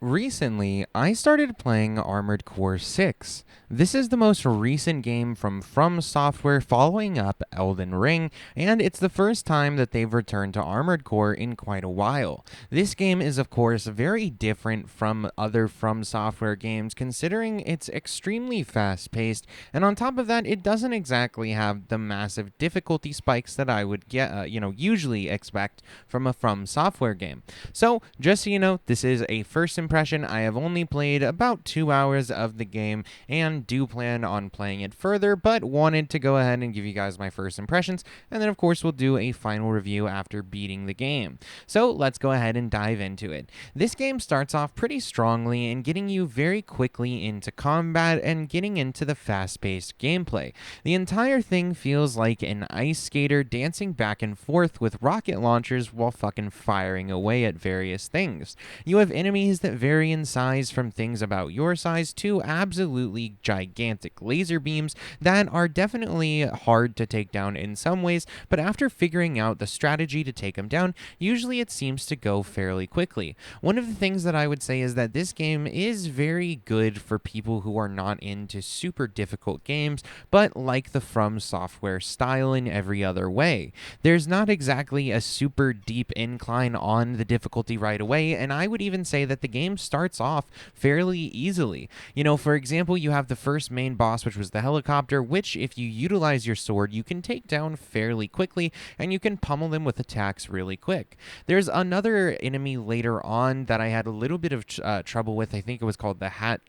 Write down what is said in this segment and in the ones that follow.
Recently, I started playing Armored Core 6. This is the most recent game from FromSoftware following up Elden Ring, and it's the first time that they've returned to Armored Core in quite a while. This game is, of course, very different from other FromSoftware games, considering it's extremely fast-paced, and on top of that, it doesn't exactly have the massive difficulty spikes that I would usually expect from a FromSoftware game. So, just so you know, this is a first impression. I have only played about 2 hours of the game and do plan on playing it further, but wanted to go ahead and give you guys my first impressions, and then of course we'll do a final review after beating the game. So let's go ahead and dive into it. This game starts off pretty strongly and getting you very quickly into combat and getting into the fast-paced gameplay. The entire thing feels like an ice skater dancing back and forth with rocket launchers while fucking firing away at various things. You have enemies that vary in size from things about your size to absolutely gigantic laser beams that are definitely hard to take down in some ways, but after figuring out the strategy to take them down, usually it seems to go fairly quickly. One of the things that I would say is that this game is very good for people who are not into super difficult games, but like the FromSoftware style in every other way. There's not exactly a super deep incline on the difficulty right away, and I would even say that the game starts off fairly easily. For example, you have the first main boss, which was the helicopter, which if you utilize your sword, you can take down fairly quickly, and you can pummel them with attacks really quick. There's another enemy later on that I had a little bit of trouble with. I think it was called the Hat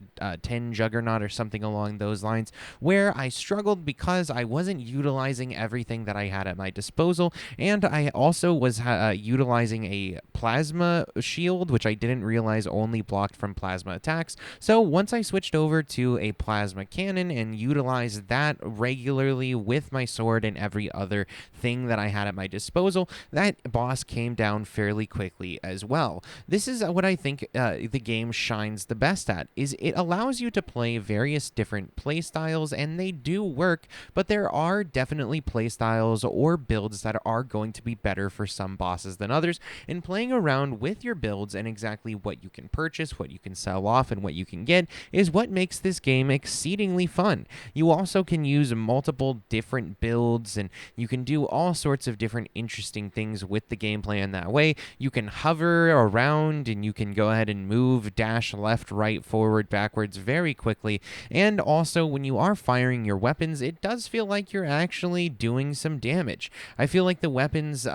10 Juggernaut or something along those lines, where I struggled because I wasn't utilizing everything that I had at my disposal, and I also was utilizing a plasma shield, which I didn't realize only blocked from plasma attacks. So once I switched over to a plasma cannon and utilized that regularly with my sword and every other thing that I had at my disposal, that boss came down fairly quickly as well. This is what I think the game shines the best at, is it allows you to play various different play styles, and they do work, but there are definitely play styles or builds that are going to be better for some bosses than others, and playing around with your builds and exactly what you can purchase, what you can sell off, and what you can get is what makes this game exceedingly fun. You also can use multiple different builds, and you can do all sorts of different interesting things with the gameplay in that way. You can hover around, and you can go ahead and move, dash left, right, forward, backwards very quickly, and also when you are firing your weapons, it does feel like you're actually doing some damage. I feel like the weapons,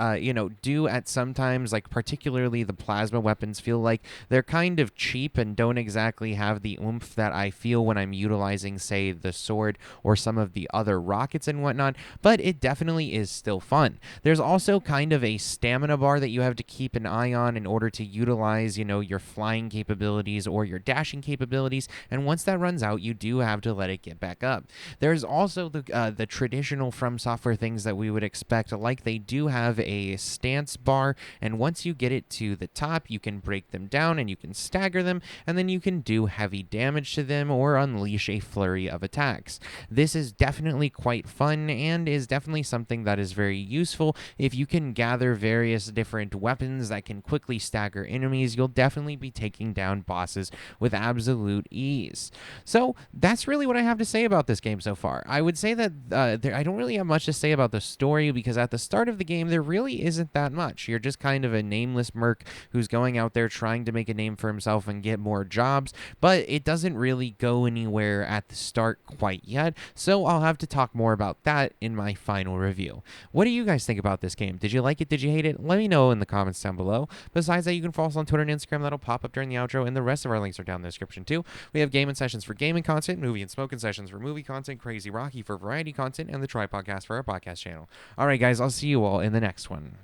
do at sometimes, like particularly the plasma weapons, feel like they're kind of cheap and don't exactly have the oomph that I feel when I'm utilizing, say, the sword or some of the other rockets and whatnot, but it definitely is still fun. There's also kind of a stamina bar that you have to keep an eye on in order to utilize, your flying capabilities or your dashing capabilities, and once that runs out, you do have to let it get back up. There's also the traditional FromSoftware things that we would expect, like they do have a stance bar, and once you get it to the top, you can break them down and you can stagger them, and then you can do heavy damage to them or unleash a flurry of attacks. This is definitely quite fun and is definitely something that is very useful. If you can gather various different weapons that can quickly stagger enemies, you'll definitely be taking down bosses with absolute ease. So that's really what I have to say about this game so far. I would say that I don't really have much to say about the story, because at the start of the game, there really isn't that much. You're just kind of a nameless merc who's going out there trying to make a name for himself and get more jobs, but it doesn't really go anywhere at the start quite yet, so I'll have to talk more about that in my final review. What do you guys think about this game? Did you like it? Did you hate it? Let me know in the comments down below. Besides that, you can follow us on Twitter and Instagram. That'll pop up during the outro, and the rest of our links are down in the description too. We have gaming sessions for gaming content, movie and Smokin sessions for movie content, CrazyRocky for variety content, and the Try Podcast for our podcast channel. All right, guys, I'll see you all in the next one.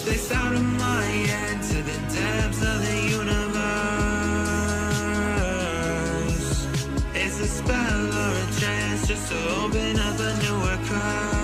This out of my head to the depths of the universe. It's a spell or a chance just to open up a newer card.